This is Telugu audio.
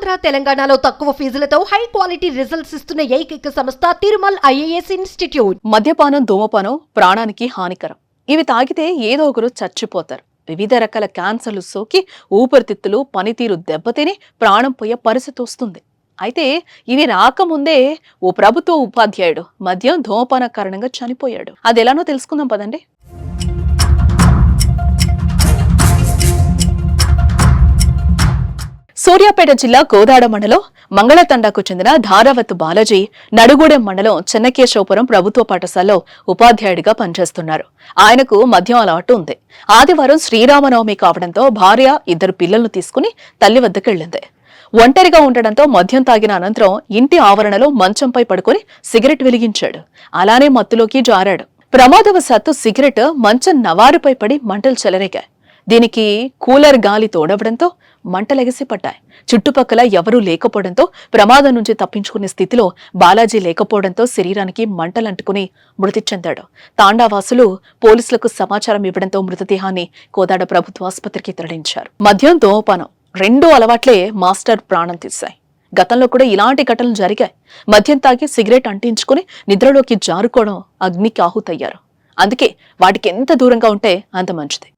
ఆంధ్ర తెలంగాణలో తక్కువ ఫీజులతో హై క్వాలిటీ రిజల్ట్స్ ఇస్తున్న ఏకైక సంస్థ తిరుమల్ ఐఏఎస్ ఇన్స్టిట్యూట్. మద్యపానం, ధూమపానం ప్రాణానికి హానికరం. ఇవి తాగితే ఏదో ఒకరు చచ్చిపోతారు. వివిధ రకాల క్యాన్సర్లు సోకి ఊపిరితిత్తులు, పనితీరు దెబ్బతిని ప్రాణం పోయే పరిస్థితి వస్తుంది. అయితే ఇవి రాకముందే ఓ ప్రభుత్వ ఉపాధ్యాయుడు మద్యం, ధూమపాన కారణంగా చనిపోయాడు. అది ఎలానో తెలుసుకుందాం పదండి. సూర్యాపేట జిల్లా కోదాడ మండలం మంగళతండాకు చెందిన ధారావత్ బాలాజీ నడుగూడెం మండలం చెన్నకేశవపురం ప్రభుత్వ పాఠశాలలో ఉపాధ్యాయుడిగా పనిచేస్తున్నారు. ఆయనకు మద్యం అలవాటు ఉంది. ఆదివారం శ్రీరామనవమి కావడంతో భార్య, 2 పిల్లలను తీసుకుని తల్లి వద్దకెళ్లింది. ఒంటరిగా ఉండడంతో మద్యం తాగిన అనంతరం ఇంటి ఆవరణలో మంచంపై పడుకుని సిగరెట్ వెలిగించాడు. అలానే మత్తులోకి జారాడు. ప్రమాదవశాత్తు సిగరెట్ మంచం నవారుపై పడి మంటలు చెలరేగాయి. దీనికి కూలర్ గాలి తోడవడంతో మంటలెగసి పడ్డాయి. చుట్టుపక్కల ఎవరూ లేకపోవడంతో ప్రమాదం నుంచి తప్పించుకునే స్థితిలో బాలాజీ లేకపోవడంతో శరీరానికి మంటలంటుకుని మృతి చెందాడు. తాండావాసులు పోలీసులకు సమాచారం ఇవ్వడంతో మృతదేహాన్ని కోదాడ ప్రభుత్వ ఆసుపత్రికి తరలించారు. మద్యం, ధూమపానం 2 అలవాట్లే మాస్టర్ ప్రాణం తీశాయి. గతంలో కూడా ఇలాంటి ఘటనలు జరిగాయి. మద్యం తాగి సిగరెట్ అంటించుకుని నిద్రలోకి జారుకోవడం అగ్నికి ఆహుతయ్యారు. అందుకే వాటికి ఎంత దూరంగా ఉంటే అంత మంచిది.